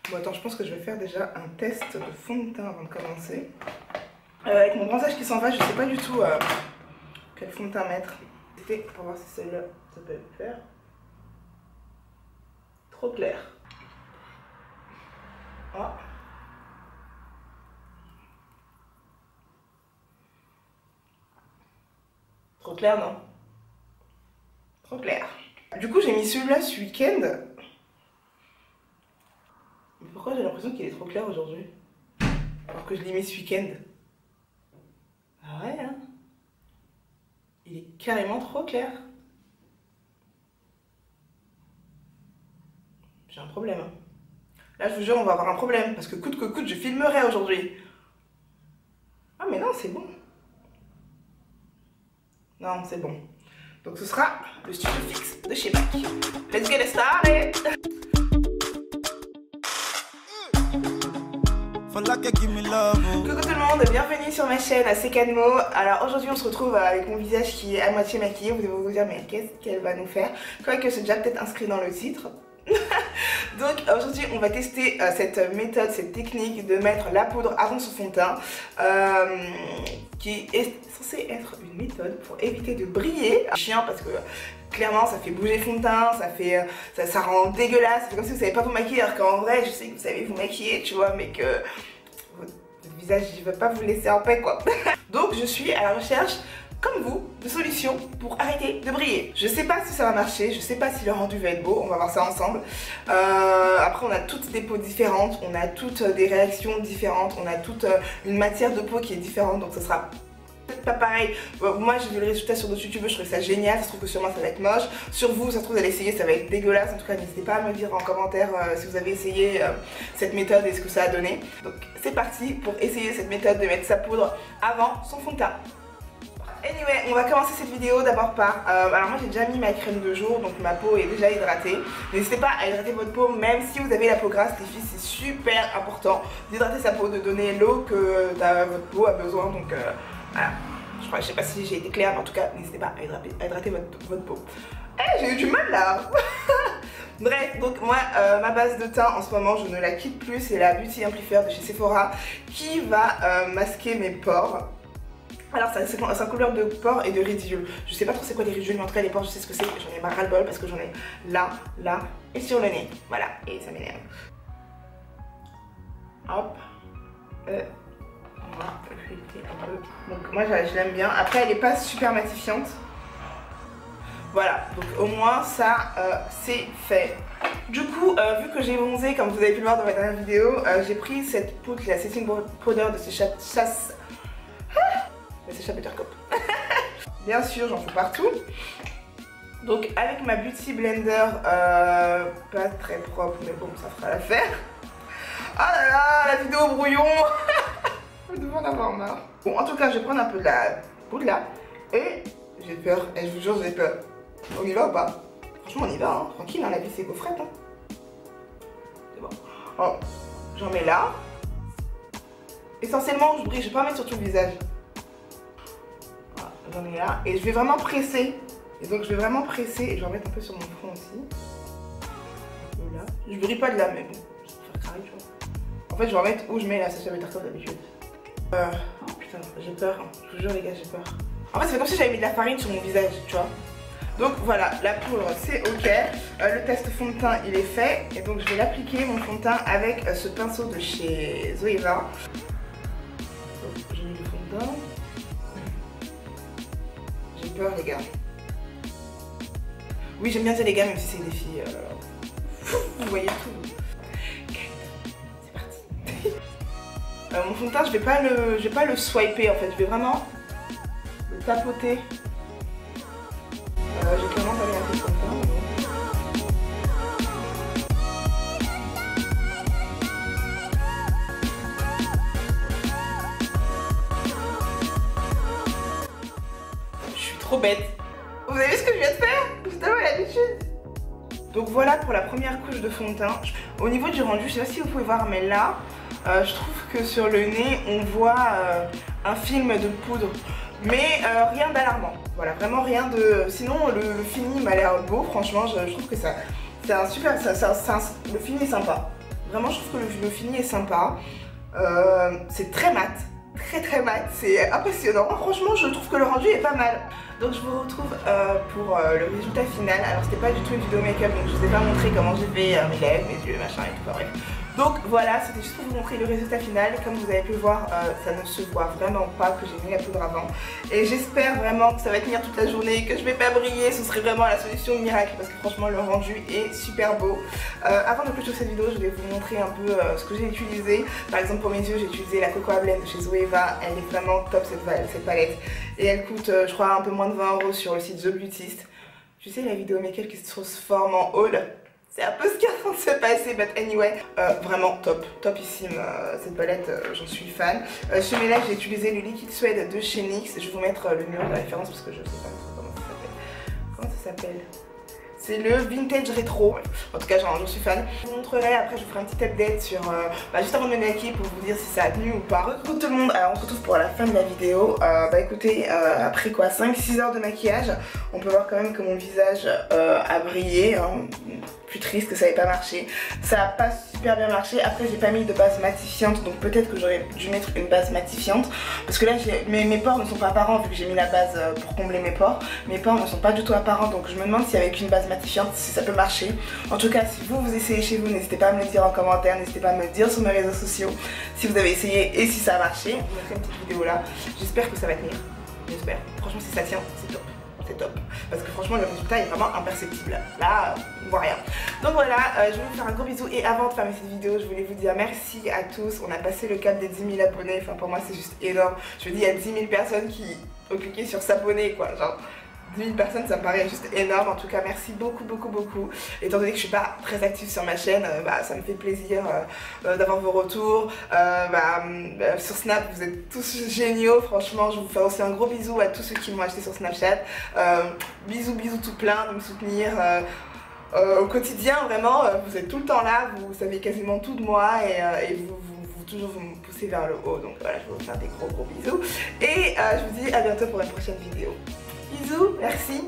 Bon attends, je pense que je vais faire déjà un test de fond de teint avant de commencer. Avec mon bronzage qui s'en va, je sais pas du tout quel fond de teint mettre. Pour voir si celle-là, ça peut le faire. Trop clair. Oh. Trop clair, non? Trop clair. Du coup, j'ai mis celui-là ce week-end. Mais pourquoi j'ai l'impression qu'il est trop clair aujourd'hui? Alors que je l'ai mis ce week-end. Ah ouais, hein? Il est carrément trop clair. J'ai un problème. Là, je vous jure, on va avoir un problème. Parce que coûte que coûte, je filmerai aujourd'hui. Ah, mais non, c'est bon. Non, c'est bon. Donc ce sera le studio fixe de chez MAC. Let's get started. Coucou tout le monde, bienvenue sur ma chaîne C'est Cadmo. Alors aujourd'hui on se retrouve avec mon visage qui est à moitié maquillé. Vous devez vous dire mais qu'est-ce qu'elle va nous faire? Quoique c'est déjà peut-être inscrit dans le titre. Donc aujourd'hui on va tester cette méthode, cette technique de mettre la poudre avant son fond de teint, qui est censée être une méthode pour éviter de briller. Chiant parce que clairement ça fait bouger le fond de teint, ça rend dégueulasse, c'est comme si vous savez pas vous maquiller, alors qu'en vrai je sais que vous savez vous maquiller, tu vois, mais que votre visage il va pas vous laisser en paix quoi. Donc je suis à la recherche, comme vous, de solutions pour arrêter de briller. Je sais pas si ça va marcher, je sais pas si le rendu va être beau, on va voir ça ensemble. Après on a toutes des peaux différentes, on a toutes des réactions différentes, on a toute une matière de peau qui est différente, donc ce sera peut-être pas pareil. Moi j'ai vu le résultat sur d'autres youtubeurs, je trouvais ça génial, ça se trouve que sur moi ça va être moche. Sur vous, ça se trouve vous allez essayer, ça va être dégueulasse. En tout cas n'hésitez pas à me dire en commentaire si vous avez essayé cette méthode et ce que ça a donné. Donc c'est parti pour essayer cette méthode de mettre sa poudre avant son fond de teint. Anyway, on va commencer cette vidéo d'abord par... alors moi j'ai déjà mis ma crème de jour, donc ma peau est déjà hydratée. N'hésitez pas à hydrater votre peau, même si vous avez la peau grasse, les filles, c'est super important d'hydrater sa peau, de donner l'eau que votre peau a besoin. Donc voilà, je sais pas si j'ai été claire, mais en tout cas n'hésitez pas à hydrater votre peau. Eh, j'ai eu du mal là. Bref, donc moi, ma base de teint en ce moment, je ne la quitte plus, c'est la Beauty Amplifier de chez Sephora qui va masquer mes pores. Alors c'est un couleur de pores et de ridules. Je sais pas trop c'est quoi les ridules, mais en tout cas les pores je sais ce que c'est. J'en ai marre ras le bol parce que j'en ai là, là et sur le nez. Voilà, et ça m'énerve. Hop. On va filtrer un peu. Donc moi je l'aime bien. Après elle est pas super matifiante. Voilà, donc au moins ça c'est fait. Du coup, vu que j'ai bronzé, comme vous avez pu le voir dans ma dernière vidéo, j'ai pris cette poudre, la setting powder de ces chasses. C'est chez Buttercup. Bien sûr, j'en fais partout. Donc avec ma Beauty Blender, pas très propre, mais bon, ça fera l'affaire. Ah là là, la vidéo brouillon. Je devais en avoir marre. Bon, en tout cas, je vais prendre un peu de la poudre là. Et j'ai peur, et je vous jure, j'ai peur. On y va ou pas? Franchement, on y va, hein. Tranquille, hein, la vie c'est gaufrette. Hein. C'est bon. Alors, j'en mets là. Essentiellement, je brille, je vais pas mettre sur tout le visage. J'en ai là et je vais vraiment presser, et donc je vais vraiment presser et je vais en mettre un peu sur mon front aussi. Là. Je brille pas de là, mais bon, je vais faire carré, tu vois. En fait je vais en mettre où je mets la Sacha Buttercup d'habitude. Oh putain, j'ai peur, hein. Je vous jure les gars, j'ai peur. En fait c'est comme si j'avais mis de la farine sur mon visage, tu vois. Donc voilà, la poudre c'est ok. Le test fond de teint il est fait, et donc je vais l'appliquer mon fond de teint avec ce pinceau de chez Zoeva. Donc j'ai mis le fond de teint. J'ai peur les gars. Oui j'aime bien dire les gars même si c'est des filles. Vous voyez tout. C'est parti. Mon fond de teint je vais pas le swiper en fait. Je vais vraiment le tapoter. J'ai clairement pas mis un peu de fond de teint. Trop bête. Vous avez vu ce que je viens de faire? J'ai tellement l'habitude. Donc voilà pour la première couche de fond de teint. Au niveau du rendu, je sais pas si vous pouvez voir, mais là, je trouve que sur le nez, on voit un film de poudre. Mais rien d'alarmant. Voilà, vraiment rien de... Sinon, le fini m'a l'air beau, franchement, je trouve que ça... C'est un super... le fini est sympa. Vraiment je trouve que le fini est sympa. C'est très mat, très mat, c'est impressionnant. Franchement je trouve que le rendu est pas mal. Donc je vous retrouve pour le résultat final. Alors c'était pas du tout une vidéo make-up, donc je vous ai pas montré comment j'ai fait mes lèvres, mes yeux, machin et tout, enfin, bref. Donc voilà, c'était juste pour vous montrer le résultat final. Comme vous avez pu le voir, ça ne se voit vraiment pas que j'ai mis la poudre avant. Et j'espère vraiment que ça va tenir toute la journée, que je vais pas briller. Ce serait vraiment la solution miracle parce que franchement le rendu est super beau. Avant de clôturer cette vidéo, je vais vous montrer un peu ce que j'ai utilisé. Par exemple pour mes yeux, j'ai utilisé la Cocoa Blend de chez Zoeva. Elle est vraiment top cette palette. Et elle coûte je crois un peu moins de 20 € sur le site The Beautist. Tu sais la vidéo make-up qui se transforme en haul, c'est un peu ce qui est en train de se passer, but anyway, vraiment topissime cette palette, j'en suis fan. Chez mes lèvres j'ai utilisé le liquide suède de chez NYX, je vais vous mettre le numéro de référence parce que je sais pas trop comment ça s'appelle. Comment ça s'appelle? C'est le Vintage Rétro. En tout cas, j'en suis fan. Je vous montrerai, après je vous ferai un petit update sur juste avant de me maquiller pour vous dire si ça a tenu ou pas. Coucou tout le monde, alors on se retrouve pour la fin de la vidéo. Écoutez, après quoi 5-6 heures de maquillage, on peut voir quand même que mon visage a brillé. Hein. Plus triste que ça n'ait pas marché. Ça n'a pas super bien marché. Après j'ai pas mis de base matifiante, donc peut-être que j'aurais dû mettre une base matifiante. Parce que là mes pores ne sont pas apparents vu que j'ai mis la base pour combler mes pores. Mes pores ne sont pas du tout apparents, donc je me demande si avec une base matifiante si ça peut marcher. En tout cas si vous essayez chez vous, n'hésitez pas à me le dire en commentaire, n'hésitez pas à me le dire sur mes réseaux sociaux si vous avez essayé et si ça a marché. Je vous mettrai une petite vidéo là. J'espère que ça va tenir. J'espère. Franchement si ça tient, c'est top. C'est top. Parce que franchement le résultat est vraiment imperceptible. Là, on voit rien. Donc voilà, je vais vous faire un gros bisou. Et avant de fermer cette vidéo, je voulais vous dire merci à tous. On a passé le cap des 10 000 abonnés. Enfin pour moi c'est juste énorme. Je me dis il y a 10 000 personnes qui ont cliqué sur s'abonner quoi. Genre 10 000 personnes, ça me paraît juste énorme. En tout cas merci beaucoup. Étant donné que je suis pas très active sur ma chaîne, ça me fait plaisir d'avoir vos retours. Sur Snap vous êtes tous géniaux. Franchement je vous fais aussi un gros bisou à tous ceux qui m'ont acheté sur Snapchat. Bisous tout plein de me soutenir au quotidien. Vraiment vous êtes tout le temps là, vous savez quasiment tout de moi et toujours vous me poussez vers le haut. Donc voilà, je vais vous faire des gros bisous. Et je vous dis à bientôt pour une prochaine vidéo. Bisous, merci.